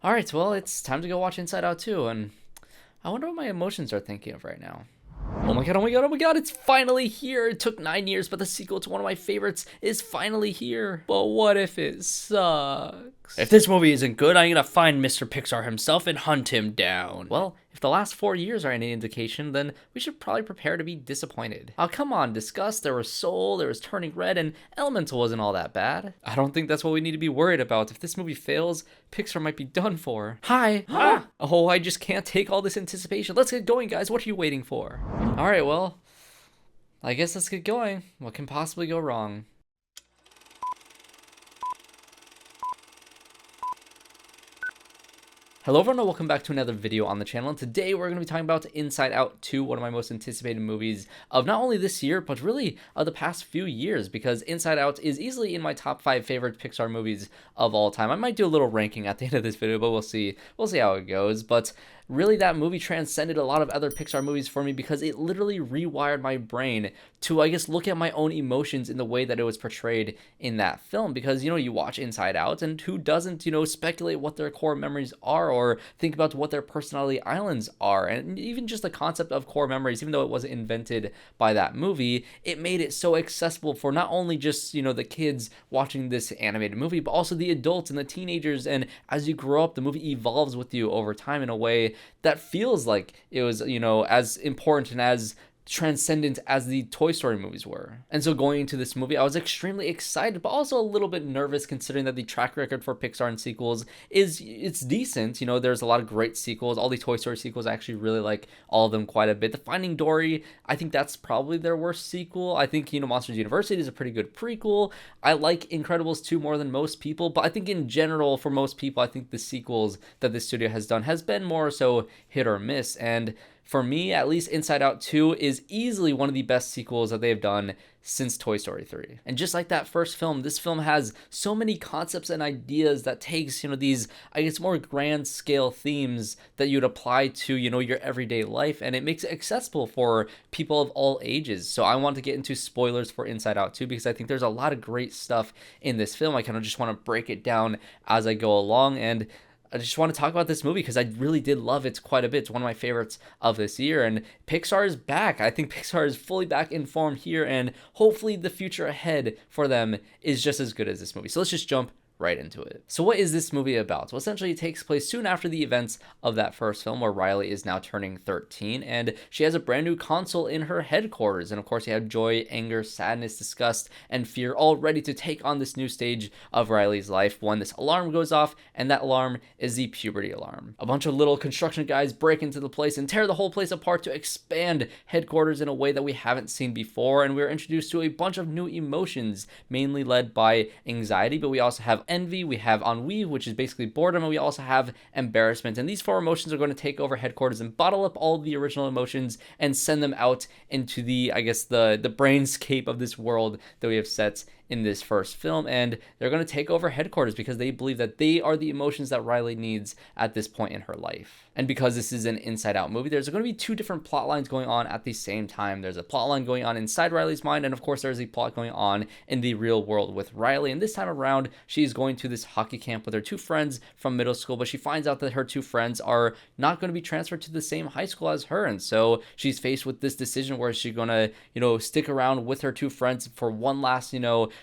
All right, well, it's time to go watch Inside Out 2, and I wonder what my emotions are thinking of right now. Oh my god, oh my god, oh my god, it's finally here. It took 9 years, but the sequel to one of my favorites is finally here. But what if it sucks? If this movie isn't good, I'm gonna find Mr. Pixar himself and hunt him down. Well, if the last 4 years are any indication, then we should probably prepare to be disappointed. Oh, come on, DISGUST. There was Soul, there was Turning Red, and Elemental wasn't all that bad. I don't think that's what we need to be worried about. If this movie fails, Pixar might be done for. Hi! Oh, I just can't take all this anticipation. Let's get going, guys. What are you waiting for? Alright, well, I guess let's get going. What can possibly go wrong? Hello everyone and welcome back to another video on the channel, and today we're going to be talking about Inside Out 2, one of my most anticipated movies of not only this year, but really of the past few years, because Inside Out is easily in my top 5 favorite Pixar movies of all time. I might do a little ranking at the end of this video, but we'll see how it goes. But really, that movie transcended a lot of other Pixar movies for me because it literally rewired my brain to, I guess, look at my own emotions in the way that it was portrayed in that film. Because, you watch Inside Out, and who doesn't, speculate what their core memories are or think about what their personality islands are. And even just the concept of core memories, even though it wasn't invented by that movie, it made it so accessible for not only just, the kids watching this animated movie, but also the adults and the teenagers. And as you grow up, the movie evolves with you over time in a way that feels like it was, as important and as transcendent as the Toy Story movies were. And so going into this movie, I was extremely excited, but also a little bit nervous considering that the track record for Pixar and sequels it's decent. There's a lot of great sequels. All the Toy Story sequels, I actually really like all of them quite a bit. The Finding Dory, I think that's probably their worst sequel. I think, Monsters University is a pretty good prequel. I like Incredibles 2 more than most people, but I think in general, for most people, I think the sequels that the studio has done has been more so hit or miss. And for me, at least, Inside Out 2 is easily one of the best sequels that they've done since Toy Story 3. And just like that first film, this film has so many concepts and ideas that takes, these, I guess, more grand scale themes that you'd apply to, your everyday life, and it makes it accessible for people of all ages. So I want to get into spoilers for Inside Out 2 because I think there's a lot of great stuff in this film. I kind of just want to break it down as I go along, and I just want to talk about this movie because I really did love it quite a bit. It's one of my favorites of this year, and Pixar is back. I think Pixar is fully back in form here, and hopefully the future ahead for them is just as good as this movie. So let's just jump right into it. So what is this movie about? Well, essentially it takes place soon after the events of that first film, where Riley is now turning 13 and she has a brand new console in her headquarters. And of course you have joy, anger, sadness, disgust, and fear all ready to take on this new stage of Riley's life when this alarm goes off, and that alarm is the puberty alarm. A bunch of little construction guys break into the place and tear the whole place apart to expand headquarters in a way that we haven't seen before, and we're introduced to a bunch of new emotions, mainly led by anxiety, but we also have envy, we have ennui, which is basically boredom, and we also have embarrassment. And these four emotions are going to take over headquarters and bottle up all the original emotions and send them out into the, I guess, the brainscape of this world that we have set in this first film. And they're going to take over headquarters because they believe that they are the emotions that Riley needs at this point in her life. And because this is an Inside Out movie, there's going to be two different plot lines going on at the same time. There's a plot line going on inside Riley's mind, and of course there's a plot going on in the real world with Riley. And this time around, she's going to this hockey camp with her two friends from middle school, but she finds out that her two friends are not going to be transferred to the same high school as her. And so she's faced with this decision: where is she going to, stick around with her two friends for one last,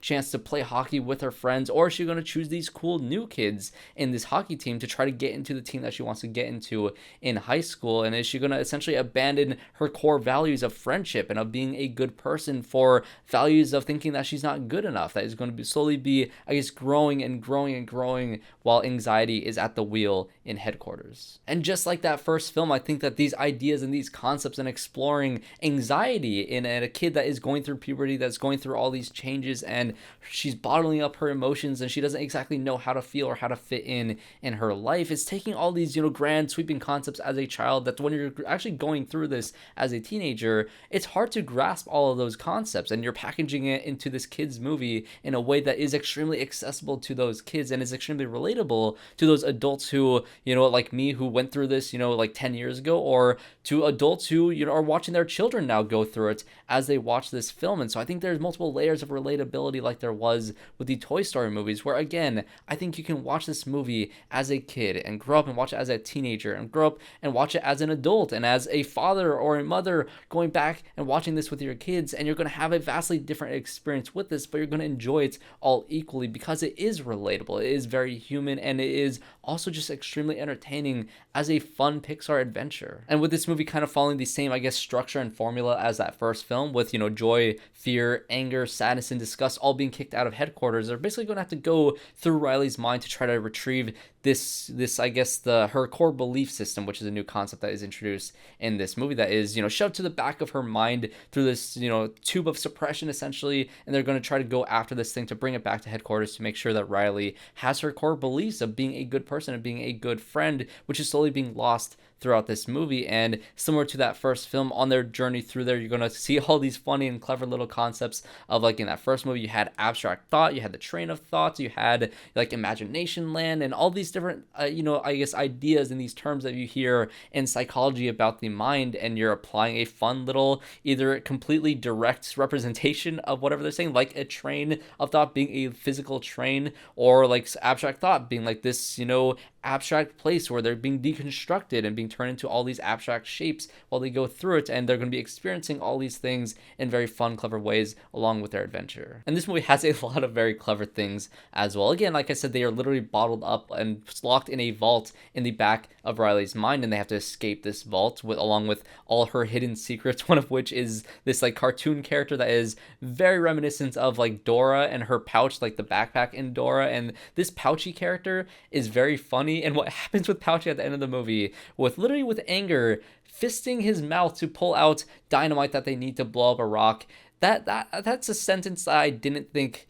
chance to play hockey with her friends, or is she going to choose these cool new kids in this hockey team to try to get into the team that she wants to get into in high school? And is she going to essentially abandon her core values of friendship and of being a good person for values of thinking that she's not good enough, that is going to slowly be, I guess, growing and growing and growing while anxiety is at the wheel in headquarters? And just like that first film, I think that these ideas and these concepts and exploring anxiety in a kid that is going through puberty, that's going through all these changes, and she's bottling up her emotions and she doesn't exactly know how to feel or how to fit in her life, is taking all these, grand sweeping concepts as a child that when you're actually going through this as a teenager, it's hard to grasp all of those concepts, and you're packaging it into this kid's movie in a way that is extremely accessible to those kids and is extremely relatable to those adults who, like me, who went through this, like 10 years ago, or to adults who, are watching their children now go through it as they watch this film. And so I think there's multiple layers of relatability relatability like there was with the Toy Story movies, where again, I think you can watch this movie as a kid and grow up and watch it as a teenager and grow up and watch it as an adult and as a father or a mother going back and watching this with your kids, and you're going to have a vastly different experience with this, but you're going to enjoy it all equally because it is relatable, it is very human, and it is also just extremely entertaining as a fun Pixar adventure. And with this movie kind of following the same, I guess, structure and formula as that first film, with, you know, joy, fear, anger, sadness, and disgust all being kicked out of headquarters, they're basically going to have to go through Riley's mind to try to retrieve this I guess her core belief system, which is a new concept that is introduced in this movie that is, you know, shoved to the back of her mind through this, you know, tube of suppression essentially, and they're going to try to go after this thing to bring it back to headquarters to make sure that Riley has her core beliefs of being a good person and being a good friend, which is slowly being lost throughout this movie. And similar to that first film, on their journey through there, you're going to see all these funny and clever little concepts of, like, in that first movie you had abstract thought, you had the train of thoughts, you had like imagination land, and all these different you know, I guess, ideas and these terms that you hear in psychology about the mind, and you're applying a fun little either completely direct representation of whatever they're saying, like a train of thought being a physical train, or like abstract thought being like this, you know, abstract place where they're being deconstructed and being turned into all these abstract shapes while they go through it, and they're going to be experiencing all these things in very fun, clever ways along with their adventure. And this movie has a lot of very clever things as well. Again, like I said, they are literally bottled up and locked in a vault in the back of Riley's mind, and they have to escape this vault with, along with all her hidden secrets, one of which is this like cartoon character that is very reminiscent of like Dora and her pouch, like the backpack in Dora. And this pouchy character is very funny, and what happens with Pouchy at the end of the movie, with literally with anger fisting his mouth to pull out dynamite that they need to blow up a rock, that's a sentence that I didn't think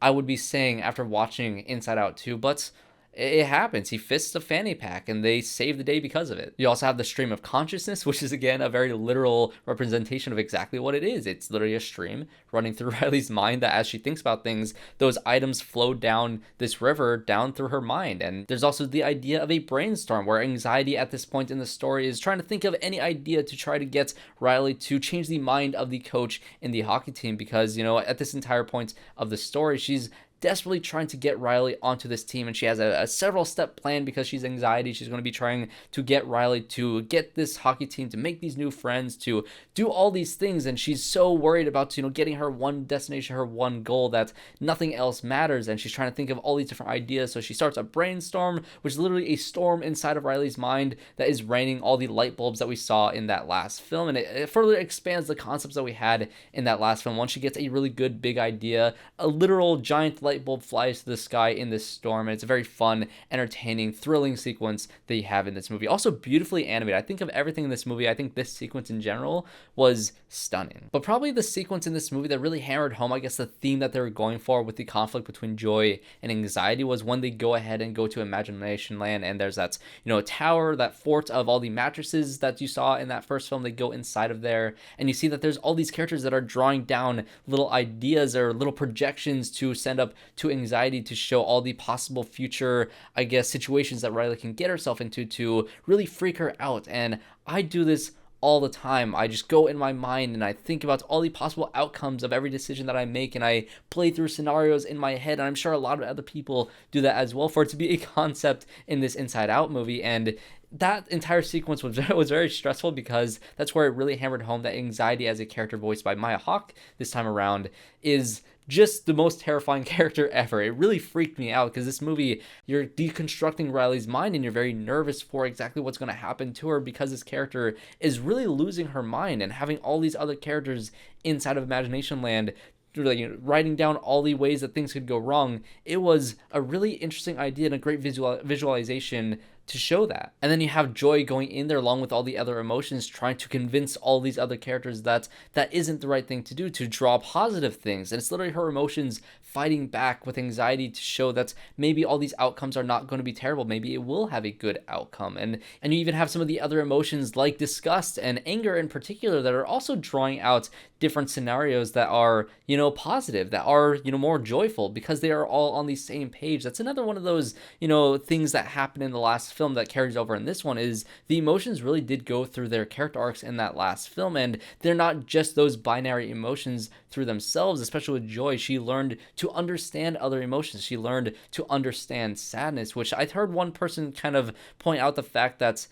I would be saying after watching Inside Out 2, but it happens. He fists a fanny pack and they save the day because of it. You also have the stream of consciousness, which is again a very literal representation of exactly what it is. It's literally a stream running through Riley's mind that as she thinks about things, those items flow down this river down through her mind. And there's also the idea of a brainstorm where anxiety at this point in the story is trying to think of any idea to try to get Riley to change the mind of the coach in the hockey team, because, you know, at this entire point of the story, she's desperately trying to get Riley onto this team, and she has a several step plan because she's anxiety. She's going to be trying to get Riley to get this hockey team, to make these new friends, to do all these things, and she's so worried about, you know, getting her one destination, her one goal, that nothing else matters, and she's trying to think of all these different ideas. So she starts a brainstorm, which is literally a storm inside of Riley's mind that is raining all the light bulbs that we saw in that last film, and it further expands the concepts that we had in that last film. Once she gets a really good big idea, a literal giant light bulb flies to the sky in this storm, and it's a very fun, entertaining, thrilling sequence that you have in this movie. Also beautifully animated. I think of everything in this movie, I think this sequence in general was stunning. But probably the sequence in this movie that really hammered home, I guess, the theme that they were going for with the conflict between joy and anxiety, was when they go ahead and go to Imagination Land, and there's that, you know, tower, that fort of all the mattresses that you saw in that first film. They go inside of there, and you see that there's all these characters that are drawing down little ideas or little projections to send up to anxiety, to show all the possible future, I guess, situations that Riley can get herself into to really freak her out. And I do this all the time. I just go in my mind and I think about all the possible outcomes of every decision that I make, and I play through scenarios in my head, and I'm sure a lot of other people do that as well, for it to be a concept in this Inside Out movie. And that entire sequence was very stressful, because that's where it really hammered home that anxiety, as a character voiced by Maya Hawke this time around, is just the most terrifying character ever. It really freaked me out, because this movie, you're deconstructing Riley's mind and you're very nervous for exactly what's going to happen to her, because this character is really losing her mind, and having all these other characters inside of Imagination Land, you know, writing down all the ways that things could go wrong. It was a really interesting idea and a great visualization to show that. And then you have joy going in there along with all the other emotions, trying to convince all these other characters that that isn't the right thing to do, to draw positive things. And it's literally her emotions fighting back with anxiety to show that maybe all these outcomes are not going to be terrible. Maybe it will have a good outcome. And you even have some of the other emotions like disgust and anger in particular that are also drawing out different scenarios that are, you know, positive, that are, you know, more joyful, because they are all on the same page. That's another one of those, you know, things that happen in the last last film that carries over in this one is the emotions really did go through their character arcs in that last film, and they're not just those binary emotions through themselves. Especially with Joy, she learned to understand other emotions. She learned to understand sadness, which I heard one person kind of point out the fact that,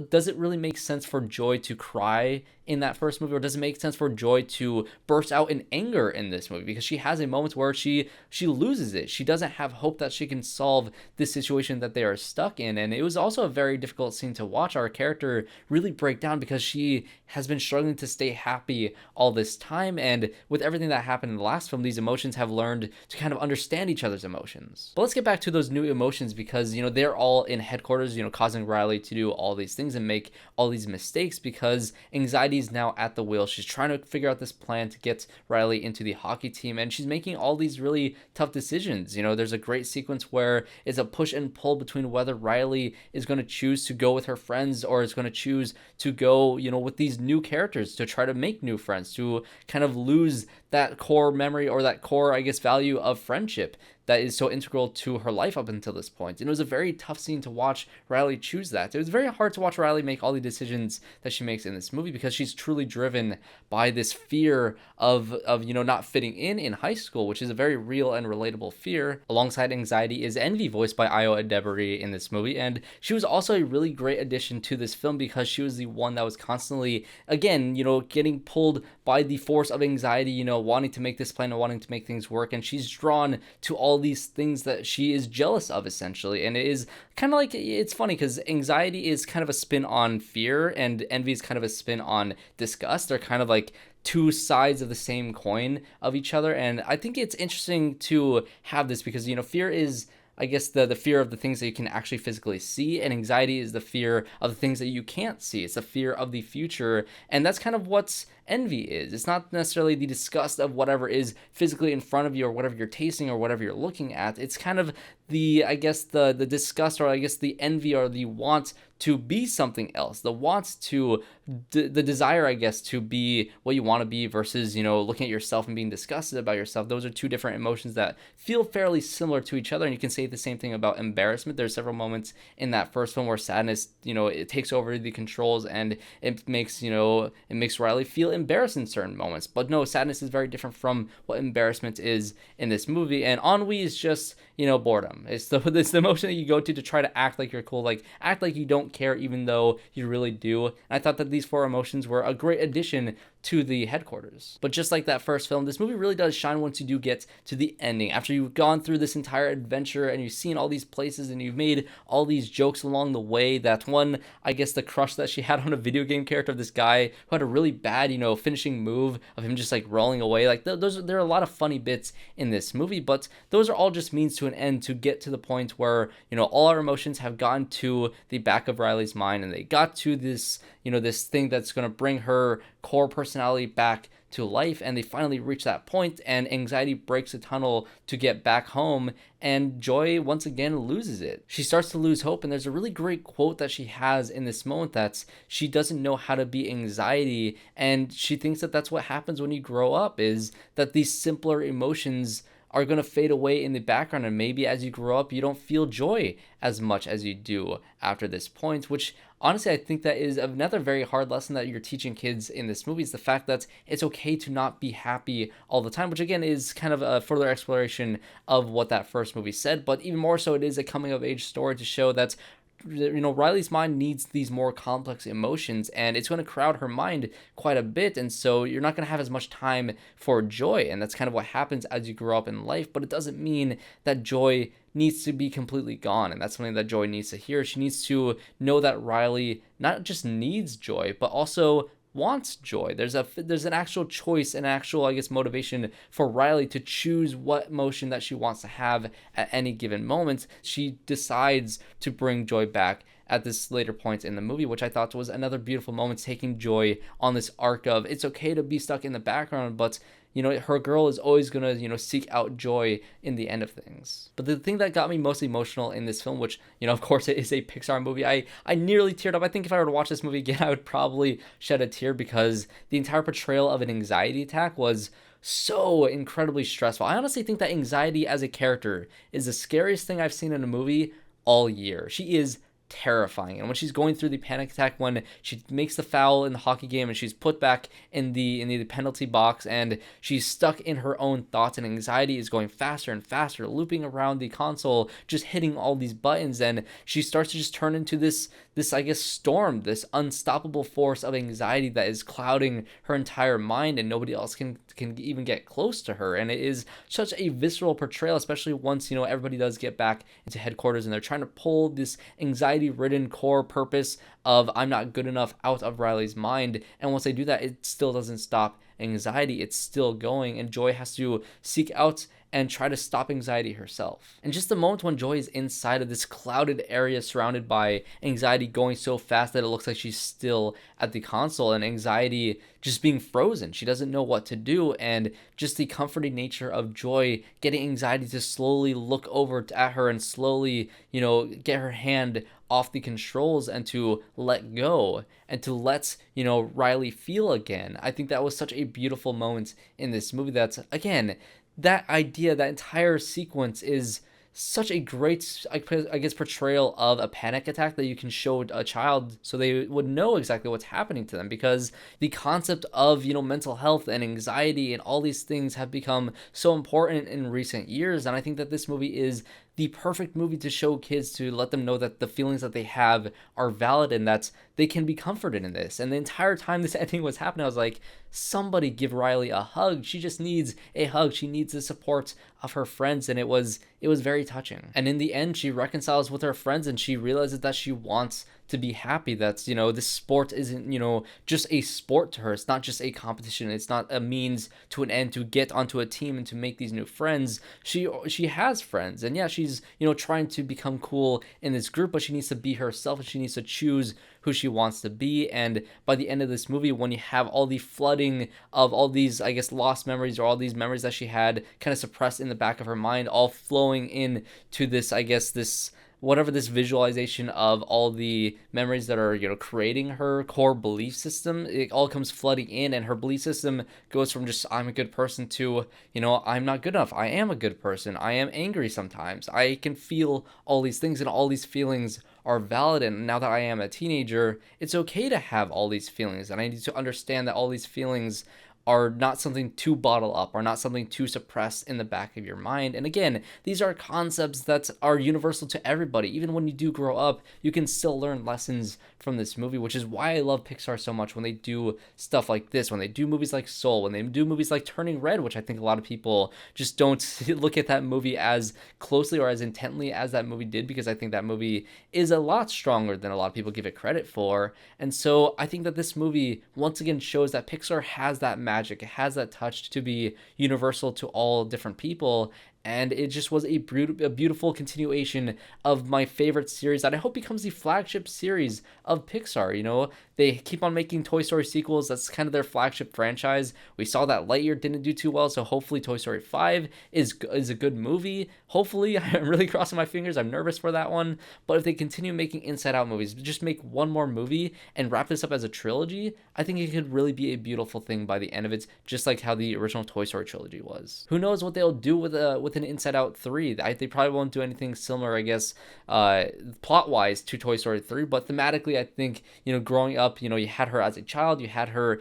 does it really make sense for Joy to cry in that first movie, or does it make sense for Joy to burst out in anger in this movie? Because she has a moment where she loses it. She doesn't have hope that she can solve this situation that they are stuck in. And it was also a very difficult scene to watch our character really break down, because she has been struggling to stay happy all this time, and with everything that happened in the last film, these emotions have learned to kind of understand each other's emotions. But let's get back to those new emotions, because they're all in headquarters, causing Riley to do all these things and make all these mistakes, because anxiety is now at the wheel. She's trying to figure out this plan to get Riley into the hockey team, and she's making all these really tough decisions. There's a great sequence where it's a push and pull between whether Riley is going to choose to go with her friends, or is going to choose to go with these new characters to try to make new friends, to kind of lose that core memory, or that core, I guess, value of friendship that is so integral to her life up until this point. And it was a very tough scene to watch Riley choose that. It was very hard to watch Riley make all the decisions that she makes in this movie, because she's truly driven by this fear of not fitting in high school, which is a very real and relatable fear. Alongside anxiety is envy, voiced by Ayo Edebiri in this movie, and she was also a really great addition to this film, because she was the one that was constantly, again, getting pulled by the force of anxiety, wanting to make this plan and wanting to make things work, and she's drawn to all these things that she is jealous of, essentially. And it is kind of like, it's funny because anxiety is kind of a spin on fear, and envy is kind of a spin on disgust. They're kind of like two sides of the same coin of each other, and I think it's interesting to have this, because fear is, I guess, the fear of the things that you can actually physically see, and anxiety is the fear of the things that you can't see. It's the fear of the future, and that's kind of what envy is. It's not necessarily the disgust of whatever is physically in front of you, or whatever you're tasting, or whatever you're looking at. It's kind of the, I guess, the disgust, or I guess the envy, or the want to be something else, the want to, the desire, I guess, to be what you want to be, versus, looking at yourself and being disgusted about yourself. Those are two different emotions that feel fairly similar to each other. And you can say the same thing about embarrassment. There's several moments in that first film where sadness, it takes over the controls, and it makes Riley feel embarrassed in certain moments. But no, sadness is very different from what embarrassment is in this movie. And ennui is just, boredom. It's the emotion that you go to try to act like you're cool, like act like you don't care, even though you really do. And I thought that these four emotions were a great addition to the headquarters. But just like that first film, this movie really does shine once you do get to the ending. After you've gone through this entire adventure, and you've seen all these places, and you've made all these jokes along the way. That one, I guess, the crush that she had on a video game character of this guy who had a really bad, finishing move of him just like rolling away. Like there are a lot of funny bits in this movie, but those are all just means to an end to get to the point where, all our emotions have gotten to the back of Riley's mind, and they got to this, this thing that's going to bring her core personality back to life, and they finally reach that point, and anxiety breaks the tunnel to get back home, and Joy once again loses it. She starts to lose hope, and there's a really great quote that she has in this moment that's, she doesn't know how to be anxiety, and she thinks that that's what happens when you grow up, is that these simpler emotions are going to fade away in the background, and maybe as you grow up you don't feel joy as much as you do after this point, which honestly I think that is another very hard lesson that you're teaching kids in this movie, is the fact that it's okay to not be happy all the time, which again is kind of a further exploration of what that first movie said. But even more so, it is a coming of age story to show that Riley's mind needs these more complex emotions, and it's going to crowd her mind quite a bit, and so you're not going to have as much time for joy, and that's kind of what happens as you grow up in life. But it doesn't mean that joy needs to be completely gone, and that's something that Joy needs to hear. She needs to know that Riley not just needs joy, but also wants joy. There's an actual choice, an actual, I guess, motivation for Riley to choose what emotion that she wants to have at any given moment. She decides to bring joy back at this later point in the movie, which I thought was another beautiful moment, taking Joy on this arc of, it's okay to be stuck in the background, but her girl is always going to, seek out joy in the end of things. But the thing that got me most emotional in this film, which, of course it is a Pixar movie, I nearly teared up. I think if I were to watch this movie again, I would probably shed a tear, because the entire portrayal of an anxiety attack was so incredibly stressful. I honestly think that anxiety as a character is the scariest thing I've seen in a movie all year. She is terrifying. And when she's going through the panic attack, when she makes the foul in the hockey game and she's put back in the penalty box and she's stuck in her own thoughts, and anxiety is going faster and faster, looping around the console, just hitting all these buttons, and she starts to just turn into this I guess storm, this unstoppable force of anxiety that is clouding her entire mind, and nobody else can even get close to her. And it is such a visceral portrayal, especially once, everybody does get back into headquarters and they're trying to pull this anxiety-ridden core purpose of I'm not good enough out of Riley's mind. And once they do that, it still doesn't stop anxiety. It's still going, and Joy has to seek out and try to stop anxiety herself. And just the moment when Joy is inside of this clouded area surrounded by anxiety going so fast that it looks like she's still at the console, and anxiety just being frozen. She doesn't know what to do, and just the comforting nature of Joy getting anxiety to slowly look over at her and slowly, get her hand off the controls and to let go and to let, Riley feel again. I think that was such a beautiful moment in this movie. That's, again, that idea, that entire sequence is such a great, I guess, portrayal of a panic attack that you can show a child so they would know exactly what's happening to them, because the concept of, mental health and anxiety and all these things have become so important in recent years. And I think that this movie is the perfect movie to show kids, to let them know that the feelings that they have are valid and that they can be comforted in this. And the entire time this ending was happening, I was like, somebody give Riley a hug. She just needs a hug. She needs the support of her friends. And it was very touching. And in the end, she reconciles with her friends and she realizes that she wants to be happy. That's, this sport isn't, just a sport to her. It's not just a competition. It's not a means to an end to get onto a team and to make these new friends. She has friends, and yeah, she's, trying to become cool in this group, but she needs to be herself and she needs to choose who she wants to be. And by the end of this movie, when you have all the flooding of all these, I guess, lost memories, or all these memories that she had kind of suppressed in the back of her mind, all flowing in to this, I guess, this visualization of all the memories that are, creating her core belief system, it all comes flooding in, and her belief system goes from just, I'm a good person, to, I'm not good enough. I am a good person. I am angry sometimes. I can feel all these things, and all these feelings are valid. And now that I am a teenager, it's okay to have all these feelings, and I need to understand that all these feelings are not something to bottle up, or not something to suppress in the back of your mind. And again, these are concepts that are universal to everybody. Even when you do grow up, you can still learn lessons from this movie, which is why I love Pixar so much when they do stuff like this, when they do movies like Soul, when they do movies like Turning Red, which I think a lot of people just don't look at that movie as closely or as intently as that movie did, because I think that movie is a lot stronger than a lot of people give it credit for. And so I think that this movie once again shows that Pixar has that magic, it has that touch to be universal to all different people. And it just was a beautiful continuation of my favorite series that I hope becomes the flagship series of Pixar. They keep on making Toy Story sequels. That's kind of their flagship franchise. We saw that Lightyear didn't do too well, so hopefully Toy Story 5 is a good movie. Hopefully, I'm really crossing my fingers. I'm nervous for that one. But if they continue making Inside Out movies, just make one more movie and wrap this up as a trilogy, I think it could really be a beautiful thing by the end of it, just like how the original Toy Story trilogy was. Who knows what they'll do with an Inside Out 3. They probably won't do anything similar, I guess, plot-wise to Toy Story 3, but thematically, I think, growing up, you had her as a child, you had her,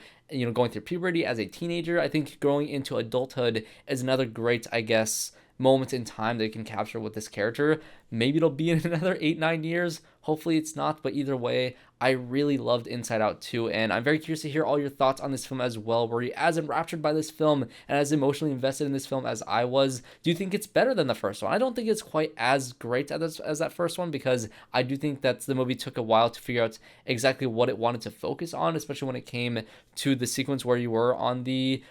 going through puberty as a teenager. I think growing into adulthood is another great, I guess, moment in time that you can capture with this character. Maybe it'll be in another 8-9 years. Hopefully it's not, but either way, I really loved Inside Out 2, and I'm very curious to hear all your thoughts on this film as well. Were you as enraptured by this film and as emotionally invested in this film as I was? Do you think it's better than the first one? I don't think it's quite as great as that first one, because I do think that the movie took a while to figure out exactly what it wanted to focus on, especially when it came to the sequence where you were on the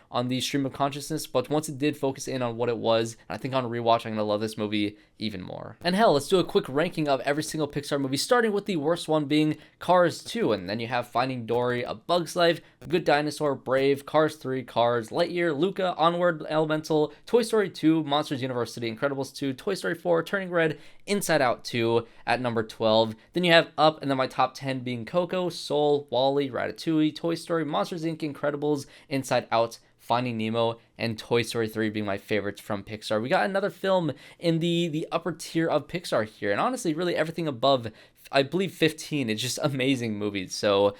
stream of consciousness. But once it did focus in on what it was, I think on rewatch, I'm going to love this movie even more. And hell, let's do a quick ranking of every single Pixar movie, starting with the worst one being Cars 2, and then you have Finding Dory, A Bug's Life, Good Dinosaur, Brave, Cars 3, Cars, Lightyear, Luca, Onward, Elemental, Toy Story 2, Monsters University, Incredibles 2, Toy Story 4, Turning Red, Inside Out 2 at number 12. Then you have Up, and then my top 10 being Coco, Soul, WALL-E, Ratatouille, Toy Story, Monsters Inc., Incredibles, Inside Out, Finding Nemo, and Toy Story 3 being my favorites from Pixar. We got another film in the upper tier of Pixar here, and honestly, really everything above I believe 15. It's just amazing movies. So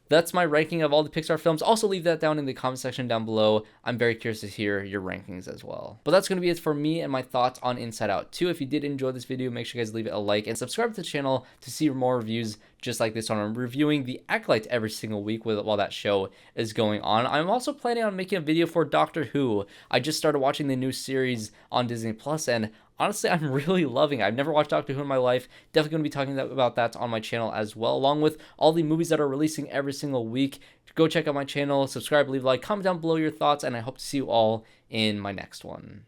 that's my ranking of all the Pixar films. Also, leave that down in the comment section down below. I'm very curious to hear your rankings as well. But that's going to be it for me and my thoughts on Inside Out 2. If you did enjoy this video, make sure you guys leave it a like and subscribe to the channel to see more reviews just like this one. I'm reviewing The Acolyte every single week while that show is going on. I'm also planning on making a video for Doctor Who. I just started watching the new series on Disney Plus, and honestly, I'm really loving it. I've never watched Doctor Who in my life. Definitely going to be talking about that on my channel as well, along with all the movies that are releasing every single week. Go check out my channel, subscribe, leave a like, comment down below your thoughts, and I hope to see you all in my next one.